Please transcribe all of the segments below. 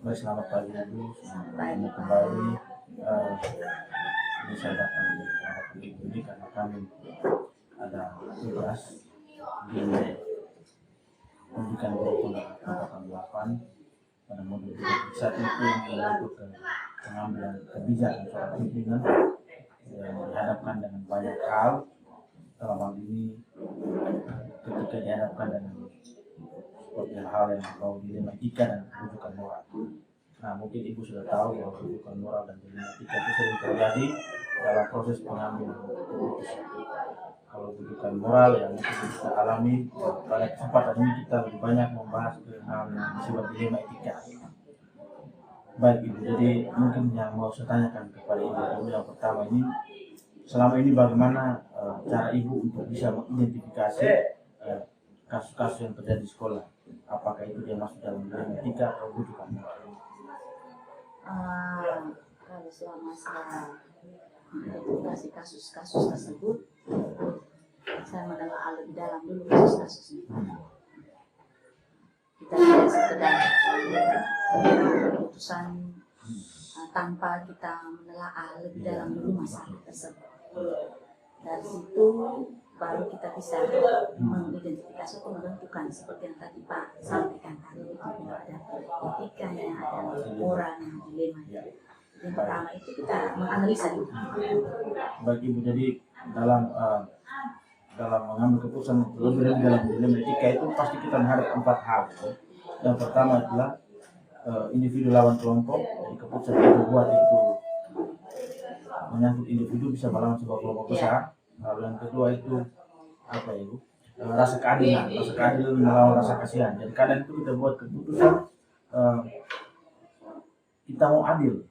Baik, selamat pagi Ibu, Pagi, selamat kembali. Ini saya datang di menghadap Ibu ini karena kami ada tugas di pendidikan guru angkatan 8 pada modul 3 saat itu untuk pengambilan kebijakan soal pimpinan yang dihadapkan dengan banyak hal. Dalam hal ini ketika dihadapkan dengan seperti hal yang berbau dilema etika dan rujukan moral. Nah, mungkin Ibu sudah tahu bahwa rujukan moral dan dilema etika itu sering terjadi dalam proses pengambilan keputusan. Kalau rujukan moral yang kita alami pada kesempatan ini kita lebih banyak membahas hal yang bersifat dilema etika. Baik Ibu, jadi mungkin yang mau saya tanyakan kepada Ibu yang pertama ini, selama ini bagaimana cara Ibu untuk bisa mengidentifikasi kasus-kasus yang terjadi di sekolah? Apakah itu dia masuk dalam dilema etika atau rujukan moral? Kalau selama saya mengidentifikasi kasus-kasus tersebut, saya menelaah lebih dalam dulu kasus-kasusnya. Kita tidak sekedar keputusan tanpa kita menelaah lebih dalam dulu masalah tersebut. Dari situ baru kita bisa mengidentifikasi atau menentukan seperti yang tadi Pak sampaikan tadi, itu ada etikanya, ada moralnya, dilemanya. Yang pertama itu kita menganalisa dulu. Baik Ibu, jadi dalam mengambil keputusan lebih dalam dilema etika itu pasti kita menghadap 4 hal. Yang pertama adalah individu lawan kelompok. Jadi keputusan yang dibuat itu menyangkut individu bisa melawan sebuah kelompok besar. Lalu yang kedua itu apa ya Ibu? Rasa keadilan melawan rasa kasihan. Jadi kadang itu kita buat keputusan kita mau adil,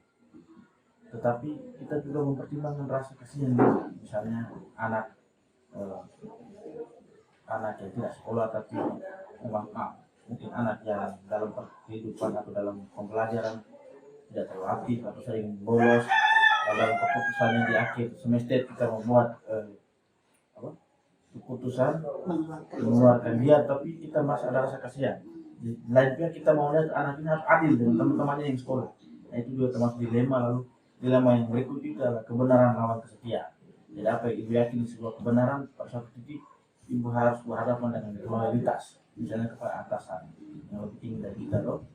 tetapi kita juga mempertimbangkan rasa kasihan juga. Misalnya anak yang tidak sekolah tapi memang mungkin anak yang dalam kehidupan atau dalam pembelajaran tidak terlalu aktif atau sering bolos. Dalam keputusan yang di akhir semester kita membuat keputusan mengeluarkan dia, tapi kita masih ada rasa kasihan. Di lain pihak kita mau lihat anak ini harus adil dengan teman-temannya yang sekolah. Nah, itu juga termasuk dilema. Lalu dilema yang berikut juga adalah kebenaran lawan kesetiaan. Jadi apa yang Ibu yakini sebuah kebenaran, pada suatu titik Ibu harus berhadapan dengan loyalitas, misalnya kepada atasan yang lebih tinggi dari kita loh,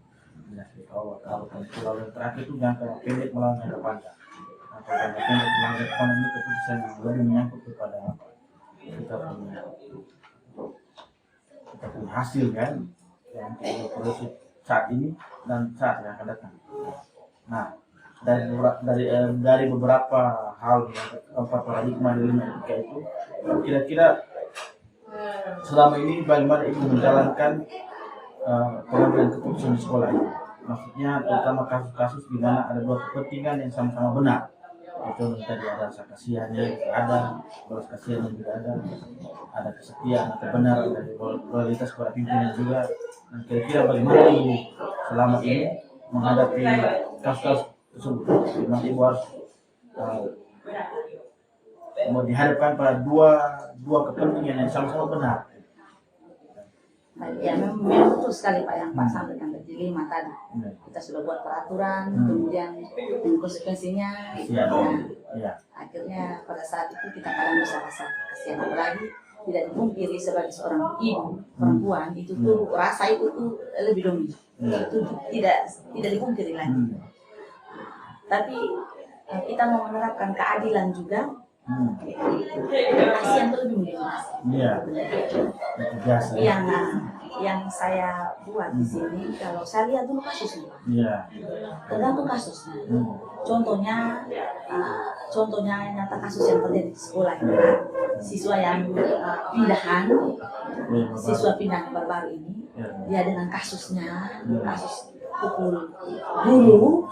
dari bawah atau lalu yang terakhir itu jangka pendek melawan jangka panjang. Atau jangka pendek melawan jangka panjang ini keputusan yang lebih menyangkut kepada apa? Kita punya hasil kan yang kita produksi saat ini dan saat yang akan datang. Nah, dari beberapa hal yang keempat paradigma dilema etika itu, kira-kira selama ini bagaimana Ibu menjalankan pengambilan keputusan di sekolah ini? Maksudnya terutama kasus-kasus di mana ada dua kepentingan yang sama-sama benar. Contoh tadi ada rasa kasihannya ada, belas kasihan juga ada kesetiaan atau benar, ada loyalitas kepada pimpinan juga. Dan kira-kira bagaimana Ibu selama ini menghadapi kasus-kasus tersebut? Memang Ibu harus mau dihadapkan pada dua kepentingan yang sama-sama benar. Baik, ya memang betul sekali Pak yang Pak sampaikan tadi dilema tadi. Kita sudah buat peraturan, kemudian konsekuensinya, akhirnya pada saat itu kita kadang bisa rasa kasihan, apalagi tidak dipungkiri sebagai seorang ibu perempuan itu tuh rasa itu tuh lebih dominan, itu tidak dipungkiri lagi. Tapi kita mau menerapkan keadilan juga. Kasihan itu lebih mendominasi. Yang saya buat di sini, kalau saya lihat dulu kasusnya, tergantung kasusnya. Contohnya nyata kasus yang terjadi di sekolah ini, siswa yang siswa pindahan baru-baru ini, dia dengan kasusnya, kasus pukul guru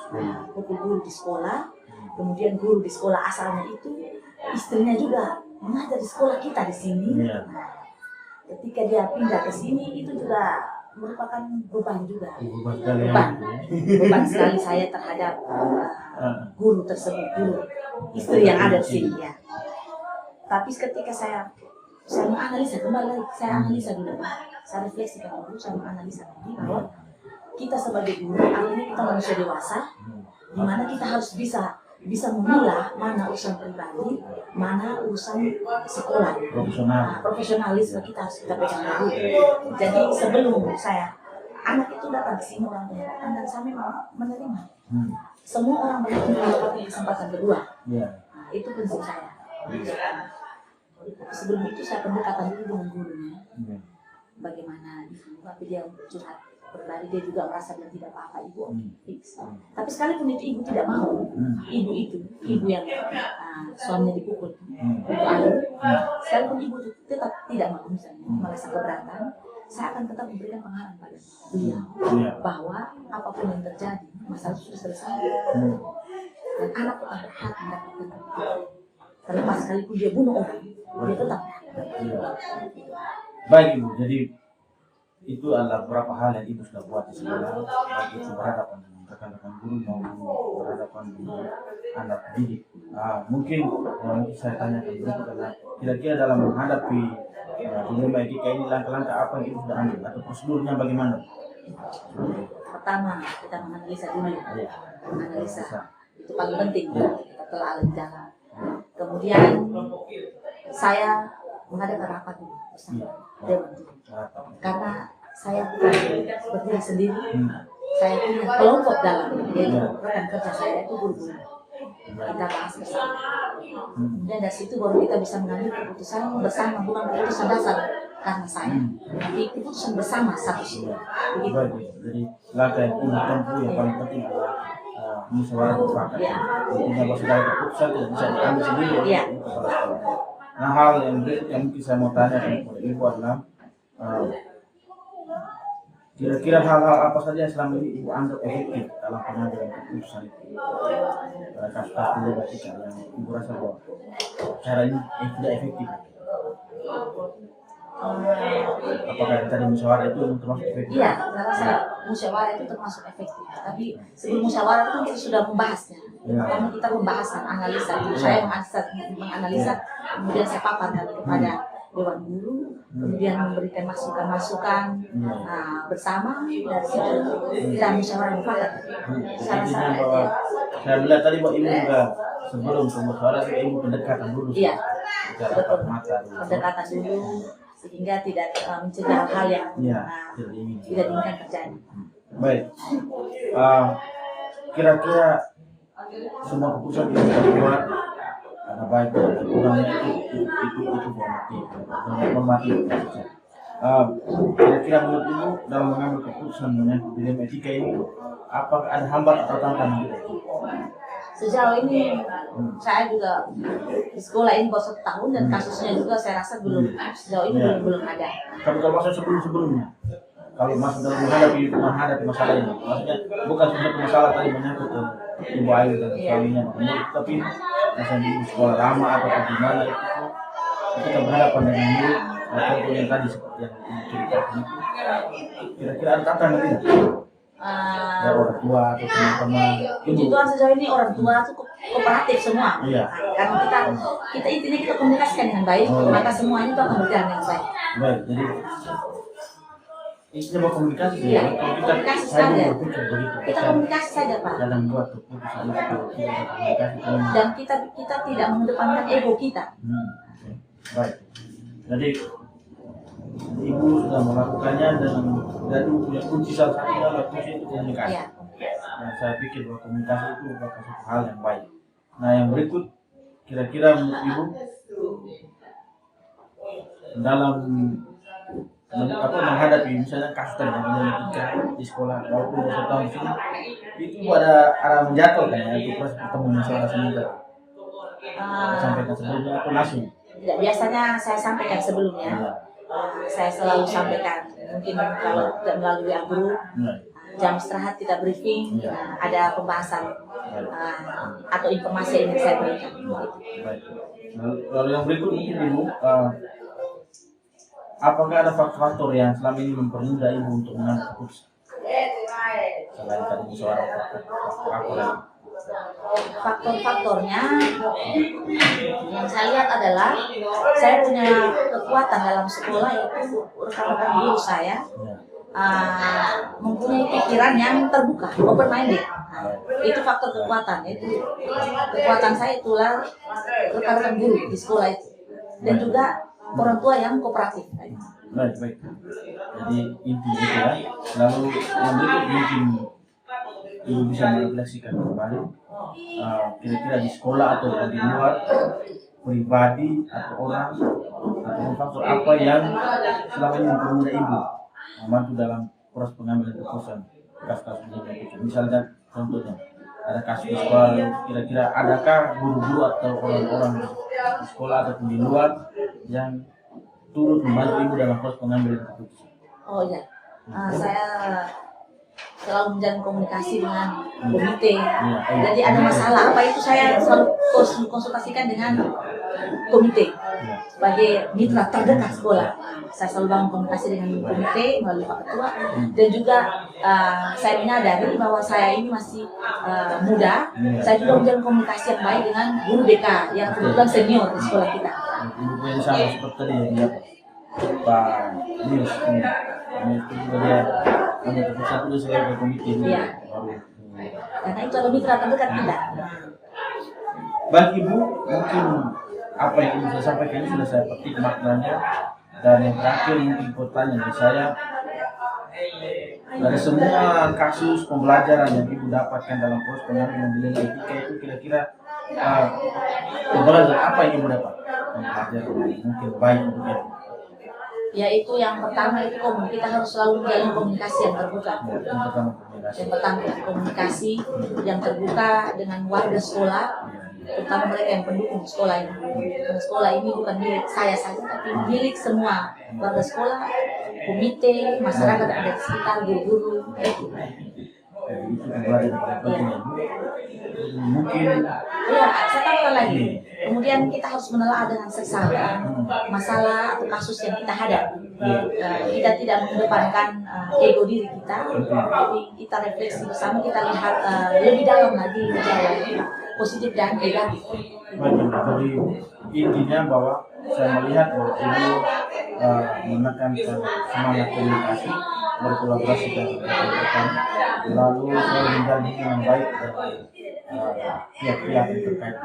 di sekolah. Kemudian guru di sekolah asalnya itu istrinya juga mengajar di sekolah kita di sini. Ketika dia pindah ke sini itu juga merupakan beban juga. Beban sekali saya terhadap guru tersebut, guru istri yang ada di sini ya. Tapi ketika saya menganalisa kembali, saya analisa dulu, saya refleksikan dulu, saya menganalisa lagi bahwa kita sebagai guru, artinya kita manusia dewasa, di mana kita harus bisa memilah mana urusan pribadi, mana urusan sekolah. Profesionalisme kita harus kita pegang dulu. Jadi sebelum anak itu datang ke sini orang tua, dan saya memang menerima. Semua orang boleh mendapatkan kesempatan kedua. Nah, itu prinsip saya. Sebelum itu saya pendekatan dulu dengan gurunya. Bagaimana ibu, tapi dia curhat pribadi, dia juga merasa dia tidak apa-apa ibu. Tapi sekalipun itu ibu tidak mau, ibu yang suaminya dipukul, sekalipun ibu tetap tidak mau misalnya, merasa keberatan, saya akan tetap memberikan pengarahan pada beliau bahwa apapun yang terjadi, masalah itu sudah selesai, dan anak tetap berhak mendapatkan terlepas sekalipun dia bunuh orang, dia tetap berhak. Baik Ibu, jadi itu adalah beberapa hal yang Ibu sudah buat di sekolah, baik itu berhadapan dengan rekan-rekan guru maupun berhadapan dengan anak didik. Mungkin saya tanyakan berikut adalah kira-kira dalam menghadapi dilema etika ini langkah-langkah apa yang Ibu sudah ambil atau prosedurnya bagaimana? Pertama kita menganalisa dulu, menganalisa itu paling penting, kita telah alih jalan. Kemudian saya mengadakan rapat dulu bersama Dewan Guru. Karena saya berdiri sendiri, saya punya kelompok dalam, yaitu rekan kerja saya itu guru-guru. Kita bahas bersama. Dan dari situ baru kita bisa mengambil keputusan bersama, bukan keputusan dasar karena saya, tapi keputusan bersama satu sisi. Begitu. Jadi langkah yang tempuh yang paling penting adalah musyawarah mufakat. Intinya bahwa segala keputusan tidak bisa diambil sendiri. Nah, hal yang berikut yang mungkin saya mau tanya kepada Ibu adalah kira-kira hal-hal apa saja yang selama ini Ibu anggap efektif dalam pengambilan keputusan itu? Kasus-kasus dilema etika yang Ibu rasa bahwa cara ini tidak efektif. Apakah yang tadi musyawarah itu termasuk efektif? Iya, saya rasa musyawarah itu termasuk efektif. Tapi sebelum musyawarah itu kita sudah membahasnya. Karena kita pembahasan, analisa. Saya menganalisa, kemudian saya paparkan kepada Dewan Guru, kemudian memberikan masukan-masukan bersama dari situ kita musyawarah mufakat. Saya melihat tadi bahwa Ibu juga sebelum musyawarah Ibu pendekatan dulu. Iya, betul. Pendekatan dulu sehingga tidak mencegah hal yang tidak diinginkan terjadi. Baik, kira-kira semua keputusan yang kita buat karena baik dan kurangnya itu normatif. Kira-kira menurut Ibu dalam mengambil keputusan menyangkut dilema etika ini, apakah ada hambat atau tantangan gitu? Sejauh ini saya juga di sekolah ini baru 1 tahun dan kasusnya juga saya rasa belum sejauh ini belum ada. Tapi kalau masa sebelumnya, kalau masuk dalam menghadapi masalah ini, maksudnya bukan sebenarnya masalah tadi menyangkut Ibu Ayu dan suaminya, tapi misalnya di sekolah lama atau di mana itu kita berhadapan dengan murid atau yang tadi seperti yang diceritakan itu, kira-kira ada tantangan tidak? Orang tua atau teman-teman. Puji Tuhan sejauh ini orang tua cukup kooperatif semua. Karena kita intinya kita komunikasikan dengan baik, maka semuanya itu akan berjalan dengan baik. Baik, jadi intinya mau komunikasi komunikasi saja. Kita komunikasi saja Pak. Dalam buat keputusan itu komunikasi. Dan kita tidak mengedepankan ego kita. Baik. Jadi Ibu sudah melakukannya dan Ibu punya kunci salah satunya adalah kunci itu komunikasi. Nah, saya pikir bahwa komunikasi itu merupakan satu hal yang baik. Nah, yang berikut kira-kira menurut Ibu dalam menghadapi misalnya kasus dilema etika di sekolah walaupun 1 tahun di sini, itu ada arah menjatuhkan ya untuk proses pertemuan masalah sementara. Sampaikan sebelumnya atau langsung? Tidak, biasanya saya sampaikan sebelumnya. Saya selalu sampaikan, mungkin kalau tidak melalui guru, jam istirahat kita briefing, ada pembahasan atau informasi yang saya berikan. Baik. Lalu yang berikut mungkin Ibu, apakah ada faktor yang selama ini mempermudah Ibu untuk mengambil keputusan? Selain tadi musyawarah apa lagi? Faktor-faktornya yang saya lihat adalah saya punya kekuatan dalam sekolah, yaitu rekan-rekan guru saya mempunyai pikiran yang terbuka, open minded. Itu faktor kekuatan, itu kekuatan saya itulah rekan-rekan guru di sekolah itu, dan juga orang tua yang kooperatif. Baik. Jadi inti itu ya. Lalu yang berikut mungkin Ibu bisa merefleksikan kembali kira-kira di sekolah atau di luar, pribadi atau orang atau faktor apa yang selama ini mempermudah Ibu membantu dalam proses pengambilan keputusan kasus-kasus itu. Misalnya contohnya ada kasus di sekolah, kira-kira adakah guru-guru atau orang-orang di sekolah ataupun di luar yang turut membantu Ibu dalam proses pengambilan keputusan? Oh iya, saya selalu menjalin komunikasi dengan komite. Jadi ada masalah apa itu saya selalu konsultasikan dengan komite sebagai mitra terdekat sekolah. Saya selalu bangun komunikasi dengan komite melalui Pak Ketua, dan juga saya menyadari bahwa saya ini masih muda. Saya juga menjalin komunikasi yang baik dengan guru BK yang kebetulan senior di sekolah kita. Ibu punya sama seperti dia Pak Nius itu juga dia hanya terpusat itu sebagai komite. Iya. Karena itu adalah mitra terdekat kita. Baik Ibu, mungkin apa yang Ibu saya sampaikan ini sudah saya petik maknanya. Dan yang terakhir mungkin pertanyaan dari saya, dari semua kasus pembelajaran yang Ibu dapatkan dalam proses pengambilan nilai etika itu, kira-kira pembelajaran apa yang Ibu dapat? Pembelajaran mungkin baik untuk Ibu. Yaitu yang pertama itu kita harus selalu menjalin komunikasi yang terbuka. Yang pertama komunikasi yang terbuka dengan warga sekolah, terutama mereka yang pendukung sekolah ini. Karena sekolah ini bukan milik saya saja, tapi milik semua warga sekolah, komite, masyarakat yang ada di sekitar, guru-guru. Itu pembelajaran paling penting ya. Mungkin ya, saya tambahkan lagi. Kemudian kita harus menelaah dengan seksama masalah atau kasus yang kita hadapi. Kita tidak mengedepankan ego diri kita, tapi kita refleksi bersama, kita lihat lebih dalam lagi jalan positif dan negatif. Jadi intinya bahwa saya melihat bahwa Ibu menekankan semangat komunikasi, berkolaborasi dan berkaitan, lalu selalu menjalin hubungan baik dengan pihak-pihak yang terkait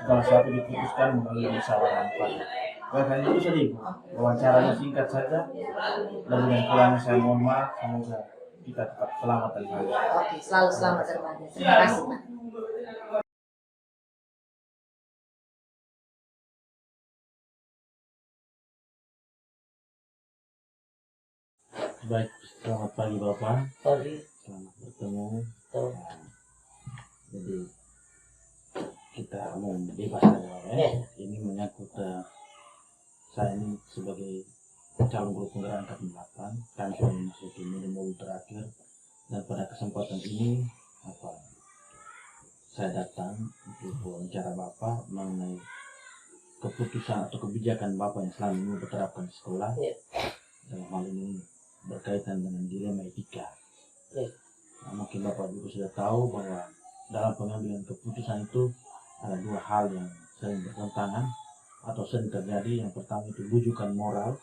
segala sesuatu diputuskan melalui musyawarah mufakat. Hanya itu saja Ibu, wawancaranya singkat saja, dan yang kurangnya saya mohon maaf, semoga kita tetap selamat dan bahagia. Oke, selalu selamat dan bahagia. Terima kasih Pak. Baik, selamat pagi Bapak. Pagi. Selamat bertemu. Jadi kita mau bebas ya. Ini menyangkut saya ini sebagai calon guru penggerak angkatan 8, kami sudah memasuki modul terakhir, dan pada kesempatan ini saya datang untuk wawancara Bapak mengenai keputusan atau kebijakan Bapak yang selama ini diterapkan di sekolah. Dalam hal ini berkaitan dengan dilema etika. Nah, mungkin Bapak juga sudah tahu bahwa dalam pengambilan keputusan itu ada dua hal yang sering bertentangan atau sering terjadi. Yang pertama itu bujukan moral,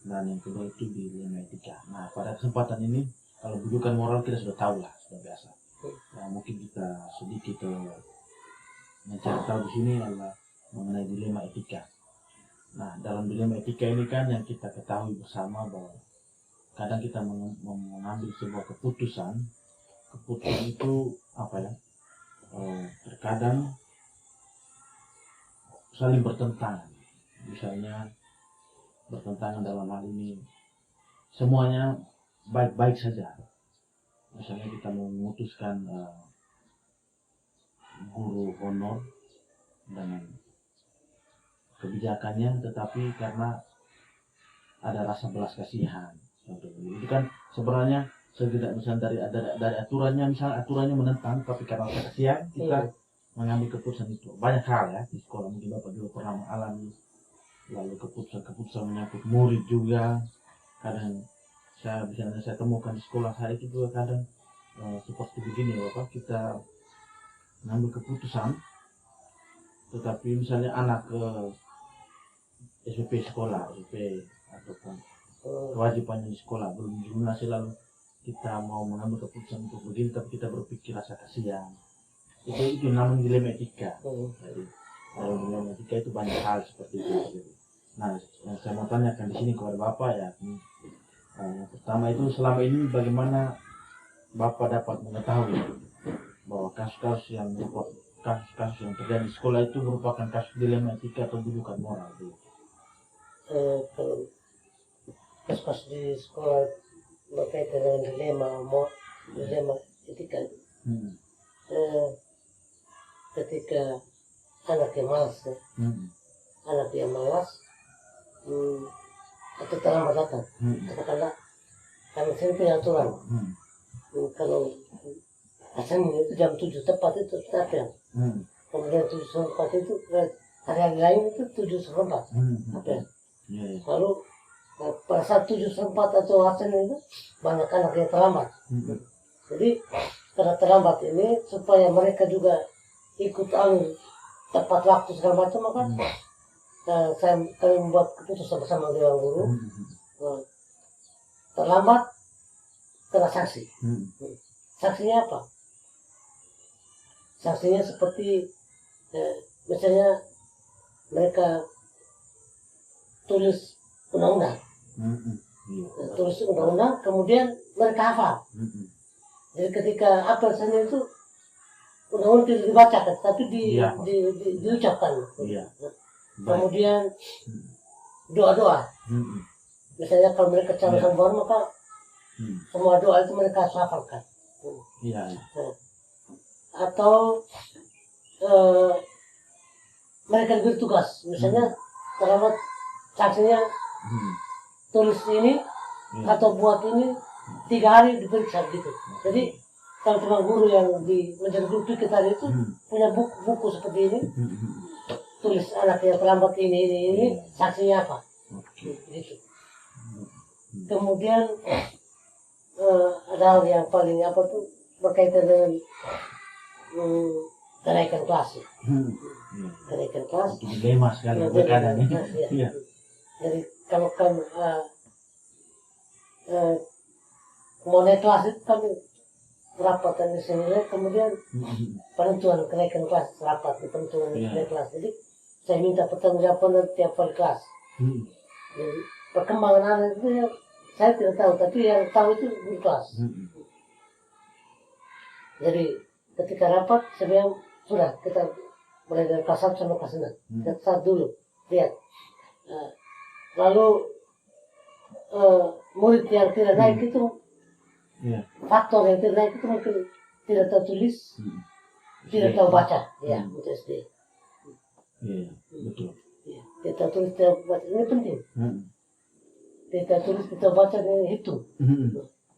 dan yang kedua itu dilema etika. Nah, pada kesempatan ini kalau bujukan moral kita sudah tahu lah, sudah biasa. Nah, mungkin kita sedikit mencari tahu di sini adalah mengenai dilema etika. Nah, dalam dilema etika ini kan yang kita ketahui bersama bahwa kadang kita mengambil sebuah keputusan itu terkadang saling bertentangan. Misalnya bertentangan dalam hal ini semuanya baik-baik saja. Misalnya kita mau memutuskan guru honor dengan kebijakannya, tetapi karena ada rasa belas kasihan. Itu kan sebenarnya tidak misalnya dari aturannya, misalnya aturannya menentang, tapi karena rasa kasihan kita mengambil keputusan itu. Banyak hal ya di sekolah, mungkin Bapak juga pernah mengalami. Lalu keputusan menyangkut murid juga, kadang saya temukan di sekolah saya itu juga kadang seperti begini Bapak, kita mengambil keputusan, tetapi misalnya anak ke SPP sekolah, SPP ataupun kewajibannya di sekolah. Belum jumlah selalu kita mau mengambil keputusan untuk begini, tapi kita berpikir rasa kasihan. Itu namanya dilema etika. Jadi dalam dilema etika itu banyak hal seperti itu. Nah, yang saya mau tanyakan di sini kepada Bapak ya, yang pertama itu selama ini bagaimana Bapak dapat mengetahui bahwa kasus-kasus yang terjadi di sekolah itu merupakan kasus dilema etika atau bukan moral? Kalau kasus di sekolah berkaitan dengan dilema etika, ketika anak yang malas, atau terlambat datang, katakanlah kami sini punya aturan, kalau asalnya itu jam 7 tepat itu sudah apel, kemudian 7:04 itu hari-hari lain itu 7:04 apel. Lalu pada saat 7:04 atau asalnya itu banyak anak yang terlambat. Jadi karena terlambat ini supaya mereka juga ikut alur tepat waktu segala macam, maka kami membuat keputusan bersama Dewan Guru, terlambat kena sanksi. Sanksinya apa? Sanksinya seperti misalnya mereka tulis undang-undang, kemudian mereka hafal. Jadi ketika apel saja itu undang-undang tidak dibacakan, tapi diucapkan. Kemudian doa-doa. Misalnya kalau mereka calon baru, maka semua doa itu mereka hafalkan. Atau mereka diberi tugas, misalnya terlambat sanksinya tulis ini atau buat ini 3 hari diperiksa gitu. Jadi kalau cuma guru yang menjadi guru pikir tadi itu punya buku seperti ini, tulis anak yang terlambat ini sanksinya apa, gitu. Kemudian ada hal yang paling berkaitan dengan kenaikan kelas. Kenaikan kelas. Dilema sekali keadaannya. Jadi kalau mau naik kelas itu kami rapat di sini, kemudian penentuan kenaikan kelas rapat di penentuan naik kelas. Jadi saya minta pertanggungjawaban tiap kali kelas. Jadi perkembangan anak itu saya tidak tahu, tapi yang tahu itu guru kelas. Jadi ketika rapat saya bilang sudah, kita mulai dari kelas 1 sampai kelas 6. Kita start dulu, lihat. Lalu murid yang tidak naik itu, faktor yang tidak naik itu mungkin tidak tahu tulis, tidak tahu baca, untuk SD. Betul. Tidak tahu tulis, tidak baca, ini penting. Tidak tulis, tidak baca, ini hitung.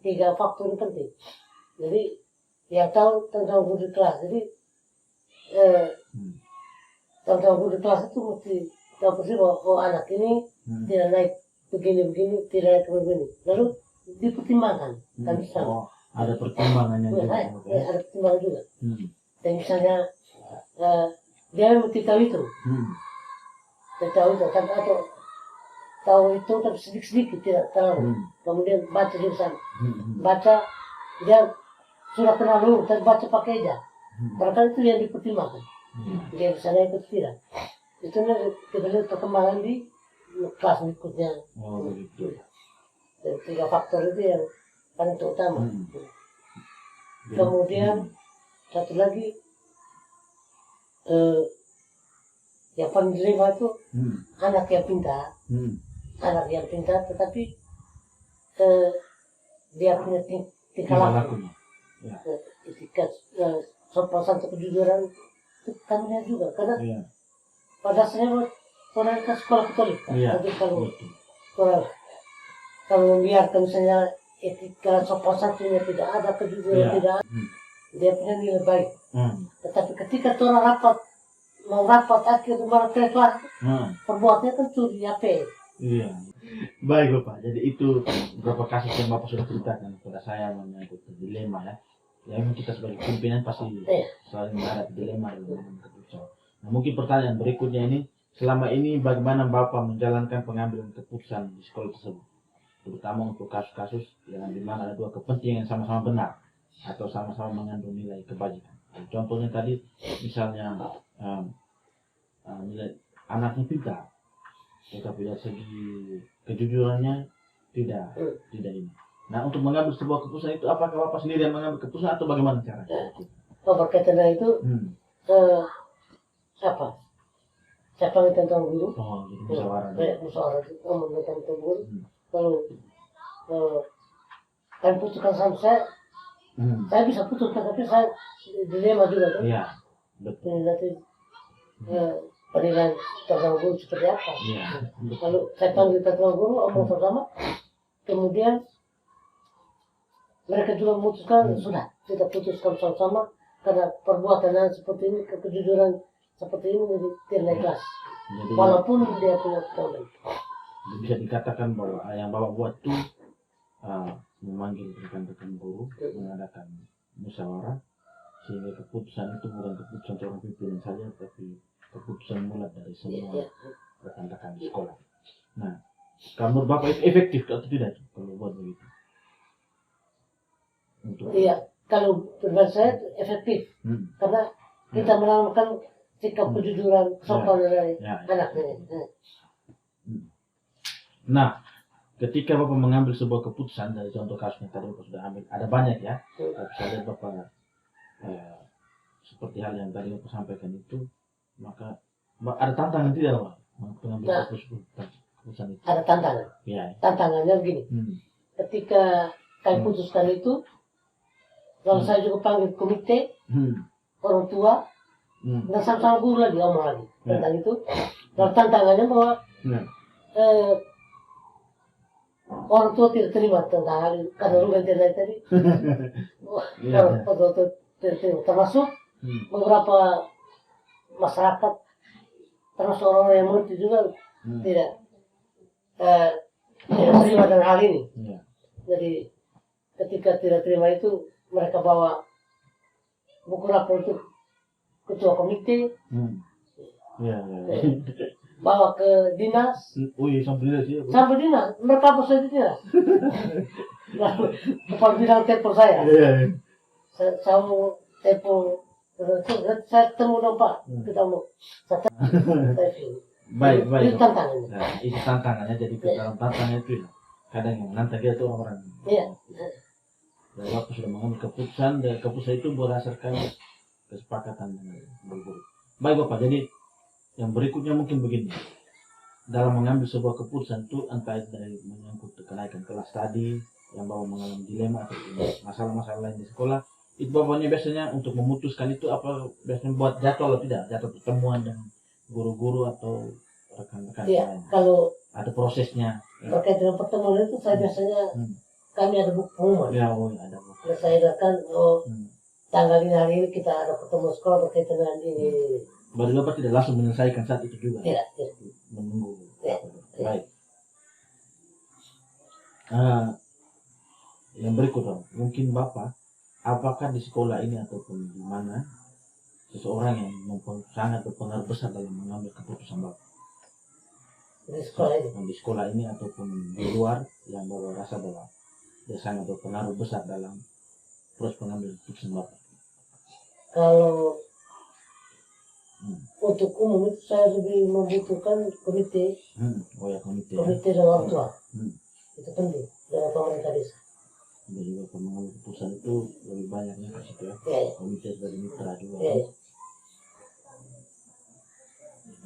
3 faktor ini penting. Jadi yang tahu tentang guru kelas, jadi tentang guru kelas itu mesti tahu persis bahwa anak ini tidak naik begini, tidak naik begini. Lalu dipertimbangkan. Ada pertimbangannya juga. Ada pertimbangan juga. Dan misalnya dia mesti tahu itu. Tahu itu, atau tahu itu tapi sedikit-sedikit, tidak terlalu. Kemudian baca juga sama. Baca, dia sudah kenal dulu, tapi baca pakai aja. Barangkali itu yang dipertimbangkan. Dia bisa naik atau tidak. Itu kita lihat perkembangan di kelas berikutnya. Dan 3 faktor itu yang paling terutama. Kemudian satu lagi yang paling dilema itu anak yang pintar. Anak yang pintar tetapi dia punya tingkah laku. Etika sopan santun kejujuran itu kan lihat juga, karena pada dasarnya orang kan sekolah Katolik. Tapi kalau membiarkan misalnya etika sopan santunnya tidak ada, kejujuran tidak ada, dia punya nilai baik. Tetapi ketika orang mau rapat akhir malah kelas, perbuatannya kan curi apa? Baik Bapak, jadi itu beberapa kasus yang Bapak sudah ceritakan kepada saya menyangkut dilema ya. Ya memang kita sebagai pimpinan pasti selalu menghadapi dilema dalam keputusan. Nah mungkin pertanyaan berikutnya ini, selama ini bagaimana Bapak menjalankan pengambilan keputusan di sekolah tersebut? terutama untuk kasus-kasus yang dimana ada dua kepentingan yang sama-sama benar atau sama-sama mengandung nilai kebajikan. Contohnya tadi misalnya nilai anaknya pintar, tetapi dari segi kejujurannya tidak ini. Nah, untuk mengambil sebuah keputusan itu apakah Bapak sendiri yang mengambil keputusan atau bagaimana caranya? Oh, berkaitan dengan itu siapa yang tentang guru? Oh, jadi musyawarah. Musyawarah itu tentang guru. Kalau kalian putuskan sama saya bisa putuskan, tapi saya dilema juga kan? Iya, betul. Nanti penilaian tentang guru seperti apa? Iya. Lalu saya panggil tentang guru, omong sama, kemudian mereka juga memutuskan sudah kita putuskan sama-sama karena perbuatan yang seperti ini, kejujuran seperti ini jadi tidak ikhlas. Jadi, walaupun dia punya problem. Bisa dikatakan bahwa yang Bapak buat itu memanggil rekan-rekan guru, mengadakan musyawarah, sehingga keputusan itu bukan keputusan seorang pimpinan saja, tapi keputusan mulai dari semua rekan-rekan di sekolah. Nah, kalau menurut Bapak itu efektif atau tidak kalau buat begitu? Iya, kalau menurut saya efektif, karena kita menanamkan sikap kejujuran, sopan dari anak ini. Nah, ketika Bapak mengambil sebuah keputusan dari contoh kasusnya tadi Bapak sudah ambil, ada banyak ya, tapi saya Bapak seperti hal yang tadi Bapak sampaikan itu, maka ada tantangan tidak Bapak mengambil keputusan itu? Ada tantangan. Ya. Tantangannya begini, ketika kami putuskan itu, lalu saya juga panggil komite, orang tua, dan sama-sama guru lagi ngomong lagi tentang itu. Lalu tantangannya bahwa orang tua tidak terima tentang hal itu karena rugen internet tadi. Orang tua tidak terima, termasuk beberapa masyarakat, termasuk orang yang mengerti juga tidak terima dengan hal ini. Jadi ketika tidak terima itu, mereka bawa buku rapor untuk ketua komite, bawa ke dinas. Sampai dinas, mereka hapus saya di dinas. Lalu kepala bidang telepon saya. Saya mau telepon, saya temu dong Pak, kita mau. Baik. Itu tantangannya. Nah, itu tantangannya. Jadi dalam tantangannya itu kadang yang nanti dia itu orang-orang. Dan Bapak sudah mengambil keputusan, dan keputusan itu berdasarkan kesepakatan dengan guru. Baik Bapak, jadi yang berikutnya mungkin begini. Dalam mengambil sebuah keputusan itu, entah dari menyangkut kenaikan kelas tadi, yang Bapak mengalami dilema atau masalah-masalah lain di sekolah, itu Bapaknya biasanya untuk memutuskan itu apa biasanya buat jadwal atau tidak? Jadwal pertemuan dengan guru-guru atau rekan-rekan lain? Kalau ada prosesnya. Terkait dengan pertemuan itu, saya biasanya kami ada buku pengumuman. Ada buku. Saya datang, tanggal ini hari ini kita ada pertemuan sekolah berkaitan dengan ini. Baru Bapak tidak langsung menyelesaikan saat itu juga? Tidak. Menunggu. Baik. Yang berikut dong, mungkin Bapak, apakah di sekolah ini ataupun di mana seseorang yang sangat berpengaruh besar dalam mengambil keputusan Bapak? Di sekolah ini ataupun di luar, yang Bapak rasa bahwa dia sangat berpengaruh besar dalam proses pengambilan keputusan Bapak? Kalau untuk umum itu saya lebih membutuhkan komite. Komite dan orang tua. Itu penting dalam pemerintah desa. Jadi Bapak mengambil keputusan itu lebih banyaknya ke situ ya. Komite dari mitra juga.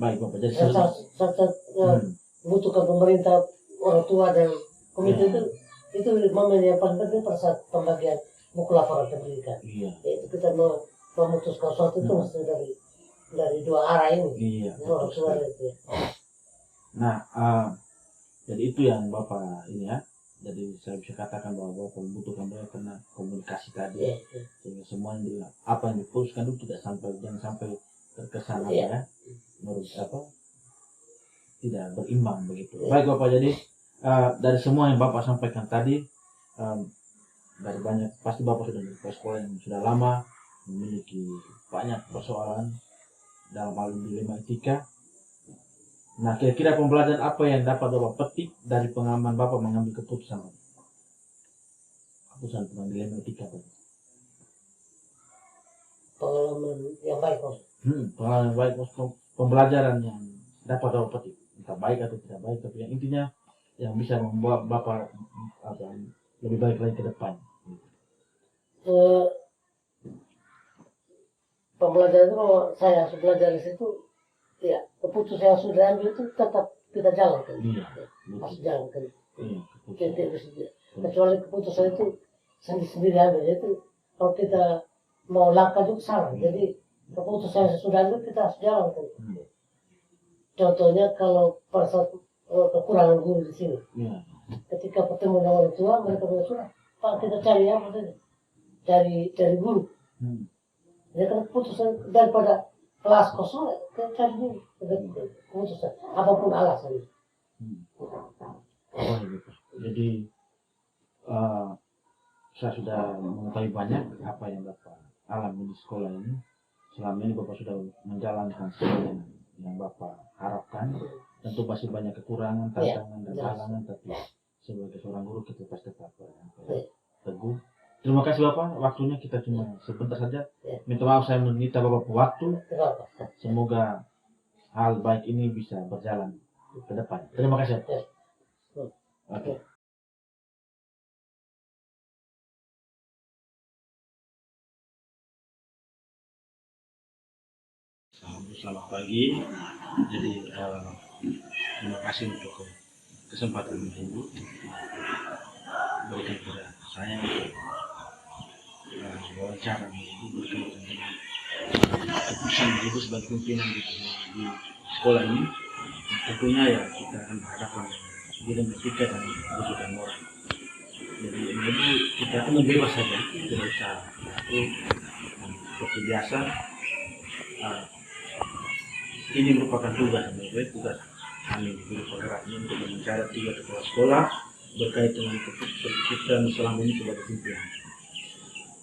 Baik Bapak, jadi saya membutuhkan pemerintah, orang tua dan komite itu momen yang paling penting pada saat pembagian buku laporan pendidikan. Itu kita memutuskan sesuatu itu mesti dari dua arah ini. Orang tua itu. Nah, jadi itu yang Bapak ini ya. Jadi saya bisa katakan bahwa Bapak membutuhkan banyak karena komunikasi tadi. Sehingga semua yang apa yang diputuskan itu jangan sampai terkesan menurut tidak berimbang begitu. Baik Bapak, jadi dari semua yang Bapak sampaikan tadi, dari banyak, pasti Bapak sudah di sekolah yang sudah lama, memiliki banyak persoalan dalam hal dilema etika. Nah, kira-kira pembelajaran apa yang dapat Bapak petik dari pengalaman Bapak mengambil keputusan pengambilan etika Pak? Pengalaman yang baik Bos. Pengalaman yang baik, pembelajaran yang dapat Bapak petik, entah baik atau tidak baik, tapi yang intinya yang bisa membuat Bapak lebih baik lagi ke depan. Pembelajaran itu kalau saya belajar di situ, ya keputusan yang sudah ambil itu tetap kita jalankan. Harus jalankan. Kecuali keputusan itu sendiri ambil, itu kalau kita mau langkah juga salah. Jadi keputusan yang sudah ambil kita harus jalankan. Contohnya kalau pada saat kekurangan guru di sini, ketika bertemu dengan orang tua, mereka bilang, Pak kita cari apa saja, cari guru. Ya kan keputusan daripada kelas kosong, kita cari guru. Keputusan apapun alasannya. Jadi saya sudah mengetahui banyak apa yang Bapak alami di sekolah ini. Selama ini Bapak sudah menjalankan sesuai yang Bapak harapkan. Tentu masih banyak kekurangan, tantangan dan halangan, tapi sebagai seorang guru kita pasti tetap teguh. Terima kasih Bapak, waktunya kita cuma sebentar saja. Minta maaf saya menyita Bapak waktu. Semoga hal baik ini bisa berjalan ke depan. Terima kasih Bapak. Oke. Selamat pagi. Jadi terima kasih untuk kesempatan Ibu berikan kepada saya wawancara Ibu berkaitan dengan keputusan Ibu sebagai pimpinan di sekolah ini. Tentunya ya kita akan berhadapan dengan bidang etika dan kebutuhan moral. Jadi Ibu kita akan bebas saja, tidak usah takut. Seperti biasa. Ini merupakan tugas kami di Biro Penggerak ini untuk mencari 3 kepala sekolah berkaitan dengan keputusan selama ini sebagai pimpinan.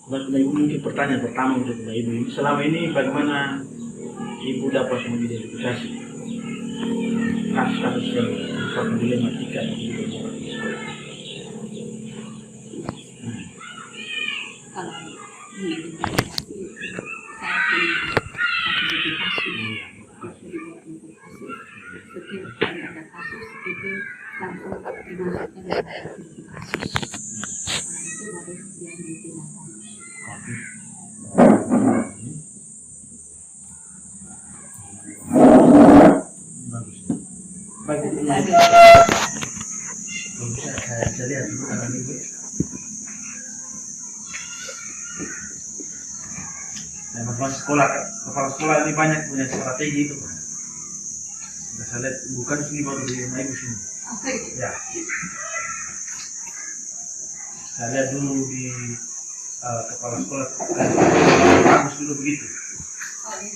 Kemudian Ibu mungkin pertanyaan pertama untuk Ibu ini, selama ini bagaimana Ibu dapat mengidentifikasi kasus-kasus yang merupakan dilematika dan juga moral di sekolah? Kalau diidentifikasi saya punya setiap kali ada kasus itu langsung dimasukkan dalam kasus. Itu baru yang ditindakan. Baik, itu saya lihat dulu karena Ibu. Kepala sekolah ini banyak punya strategi itu. Saya lihat bukan sini baru di rumah Ibu sini. Ya. Saya lihat dulu di kepala sekolah bagus dulu begitu.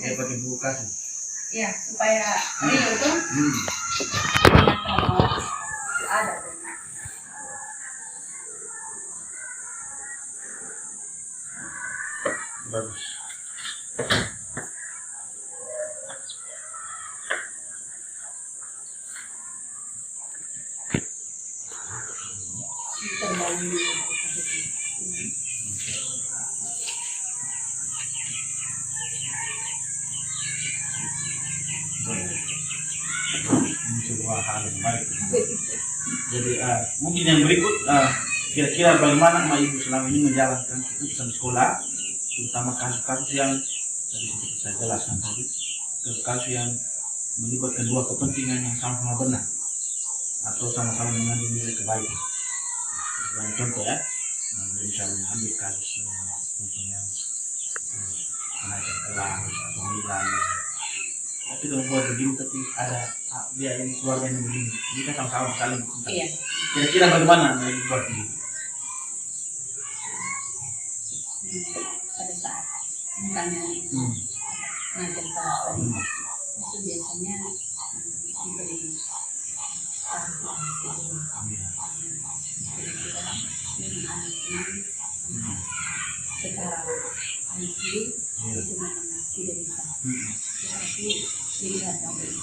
Ya pakai buku kasus. Ya supaya itu ada. Bagus. Ini sebuah hal yang baik. Jadi mungkin yang berikut kira-kira bagaimana Ibu selama ini menjalankan keputusan sekolah, terutama kasus-kasus yang tadi seperti saya jelaskan tadi, kasus yang melibatkan dua kepentingan yang sama-sama benar atau sama-sama mengandung nilai kebaikan. Sebagai contoh ya, misalnya ambil kasus contohnya kenaikan kelas atau nilai. Kita membuat begini tapi ada dia yang keluarga yang begini. Ini kan sama-sama saling berkaitan. Iya. Kira-kira bagaimana membuat ini? Pada saat misalnya kenaikan kelas tadi itu biasanya diberi kira-kira dengan anak ini secara IQ itu memang tidak bisa, tetapi dilihat dari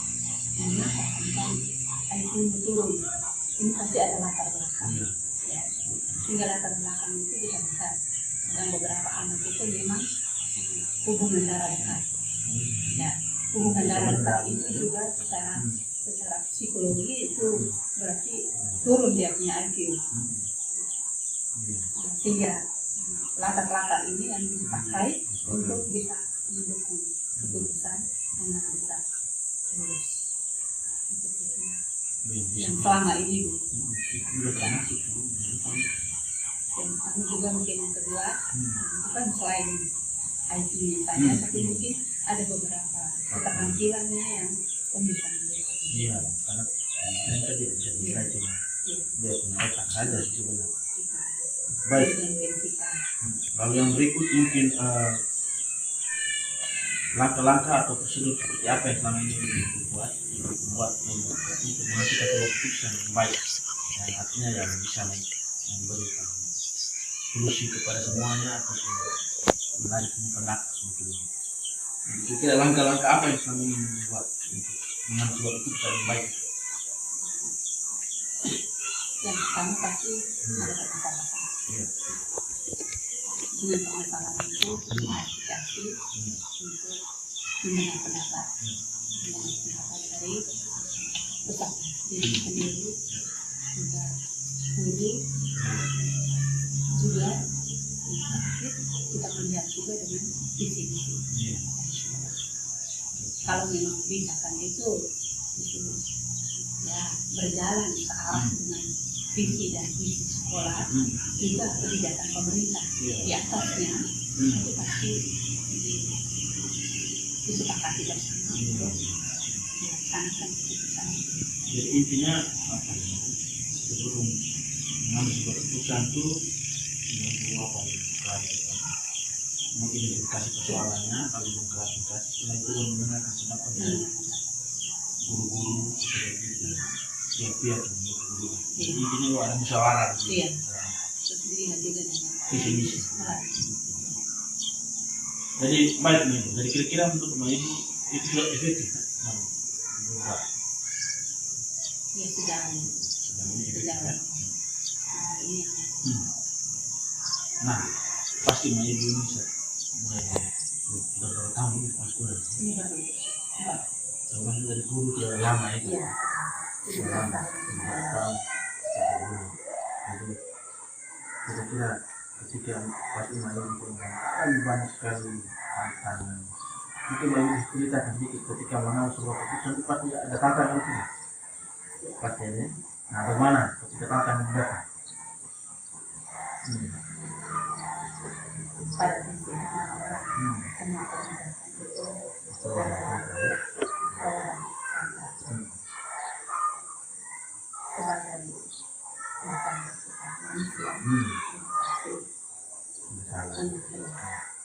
mengapa tentang IQ turun. Ini pasti ada latar belakang. Ya. Sehingga latar belakang itu kita lihat. Sedang beberapa anak itu memang hubungan darah dekat. Ya, hubungan darah dekat itu juga secara psikologi itu berarti turun dia punya IQ. Sehingga latar-latar ini yang dipakai untuk bisa mendukung keputusan anak bisa lulus. Yang selama ini Bu. Dan aku juga mungkin yang kedua, bukan selain IT-nya saja, tapi mungkin ada beberapa keterampilannya yang bisa mendukung. Iya, karena mereka tidak bisa belajar cuma dia punya otak saja sih sebenarnya. Baik. Lalu yang berikut mungkin langkah-langkah atau prosedur seperti apa yang selama ini dibuat untuk menghasilkan keputusan yang baik, yang artinya yang bisa memberikan solusi kepada semuanya atau menarik pendapat mungkin. Jadi kira langkah-langkah apa yang selama ini dibuat untuk mengambil sebuah keputusan yang baik? Yang pertama pasti ada permasalahan. Dengan permasalahan itu klarifikasi untuk mendengar pendapat dari peserta diri sendiri, juga guru, juga kita melihat juga dengan visi-visi. Kalau memang kebijakan itu ya berjalan ke arah dengan visi dan misi sekolah, juga kebijakan pemerintah di atasnya itu pasti disepakati bersama untuk dilaksanakan keputusan. Jadi intinya apa ya? Sebelum mengambil sebuah keputusan itu yang perlu apa ya? Klarifikasi. Mengidentifikasi persoalannya, lalu mengklarifikasi. Setelah itu mendengarkan pendapat dari guru-guru, pihak-pihak yang guru. Jadi intinya lu ada musyawarah gitu. Iya. Terus dilihat juga dengan visi-misi. Jadi baik nih, jadi kira-kira untuk ibu itu sudah efektif kan? Ya sedang ya. Nah, pasti ibu ini bisa mulai beberapa tahun ini pas kuliah. ini baru. Soalnya dari guru ke lama itu. Iya. Lama. Jadi kira-kira ketika pasti malam itu kan banyak sekali tantangan. Mungkin ibu ceritakan sedikit ketika mengambil sebuah keputusan itu pasti ada tantangan itu. Pasti ya. Nah, bagaimana ketika tantangan datang? Pada prinsipnya semua kebijakan itu sebagai bukan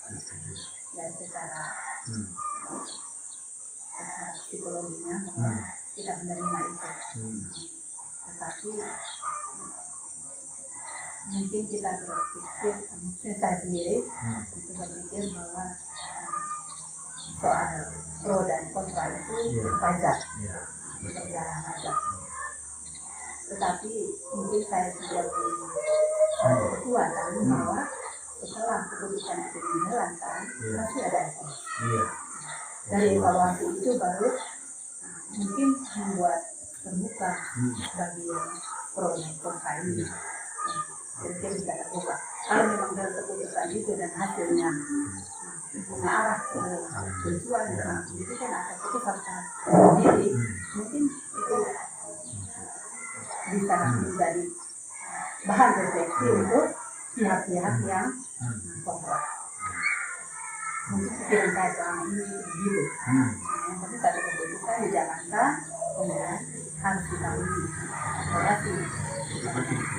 manusia dan secara psikologinya tidak menerima itu, tetapi mungkin kita berpikir, saya sendiri itu berpikir bahwa soal pro dan kontra itu wajar, berjalan wajar. Tetapi mungkin saya sudah berkekuatan bahwa setelah keputusan itu dijalankan pasti ada evaluasi. Dari evaluasi itu baru mungkin membuat terbuka bagi yang pro dan kontra ini. Jadi bisa terbuka. Kalau memang dari keputusan itu dan hasilnya mengarah ke tujuan itu kan ada keputusan sendiri, mungkin itu bisa menjadi bahan refleksi untuk pihak-pihak yang kontra. Mungkin pikiran saya selama ini begitu. Yang penting satu keputusan dijalankan, kemudian harus kita uji evaluasi.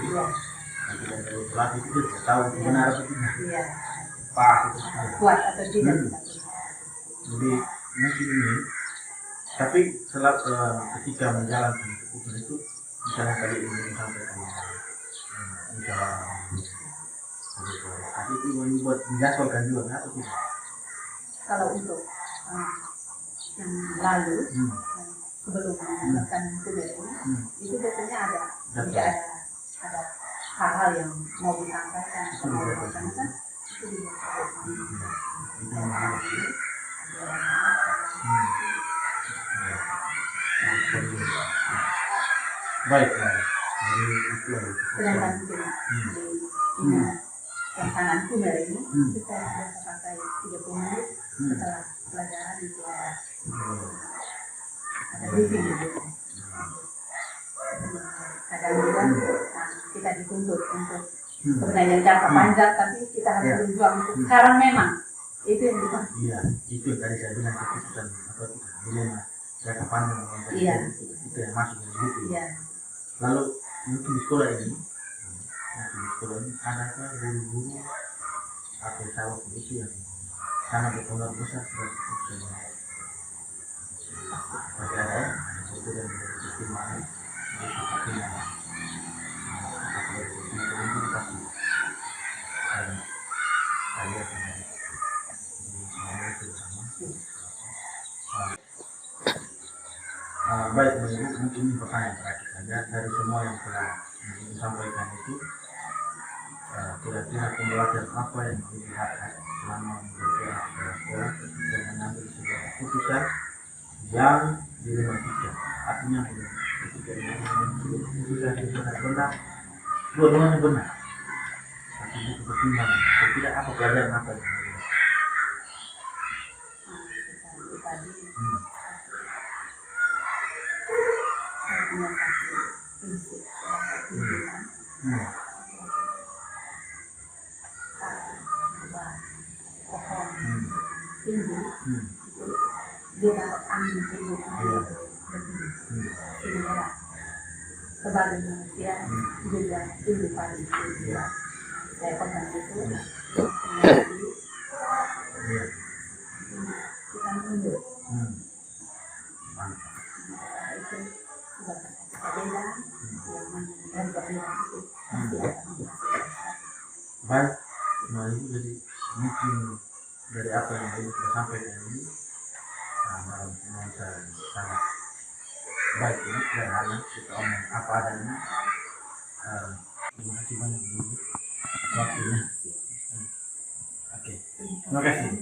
Iya. Pelatih itu tidak tahu benar atau tidak. Iya. Kuat atau tidak. Jadi mungkin ini, tapi setelah ketika menjalankan keputusan itu, misalnya tadi ini sampai ke usaha, tapi itu membuat dijadwalkan juga, atau tidak? Kalau untuk yang lalu sebelum menemukan Kuber itu biasanya jika ada hal-hal yang mau disampaikan atau mau disampaikan itu Baik. sedangkan di yang kanan Kuber ini kita biasa pakai 30 menit setelah pelajaran itu ada briefing gitu. Kadang juga kita dituntut untuk sebenarnya jangka panjang, tapi kita harus berjuang untuk sekarang memang itu yang kita. Iya, itu yang tadi saya bilang keputusan apa dilema jangka panjang itu yang masuk di situ. Iya. Lalu mungkin di sekolah ini adakah guru-guru atau calon itu yang sangat berpengaruh besar terhadap keputusan ini? Pasti ada itu dan pertimbangan baik, mungkin ini pertanyaan terakhir saja dari semua yang telah disampaikan itu, kira-kira pembelajaran apa yang dilihat selama bergerak ke sekolah ketika mengambil sebuah keputusan yang dilematika, artinya ketika mengambil keputusan itu benar-benar dua-duanya benar, tapi itu pertimbangan, tidak apa pelajaran apa yang dilihat. Dia dapat angin hidup sebagai manusia juga hidup paling tinggi. Saya pegang itu kita mundur itu sudah beda yang mana dan perbedaan itu pasti akan menghasilkan. Baik, nah itu jadi mungkin dari apa yang kita sampaikan ini dalam nuansa sangat baik ini sederhana, kita omong apa adanya. Terima kasih banyak dulu waktunya. Oke, terima kasih.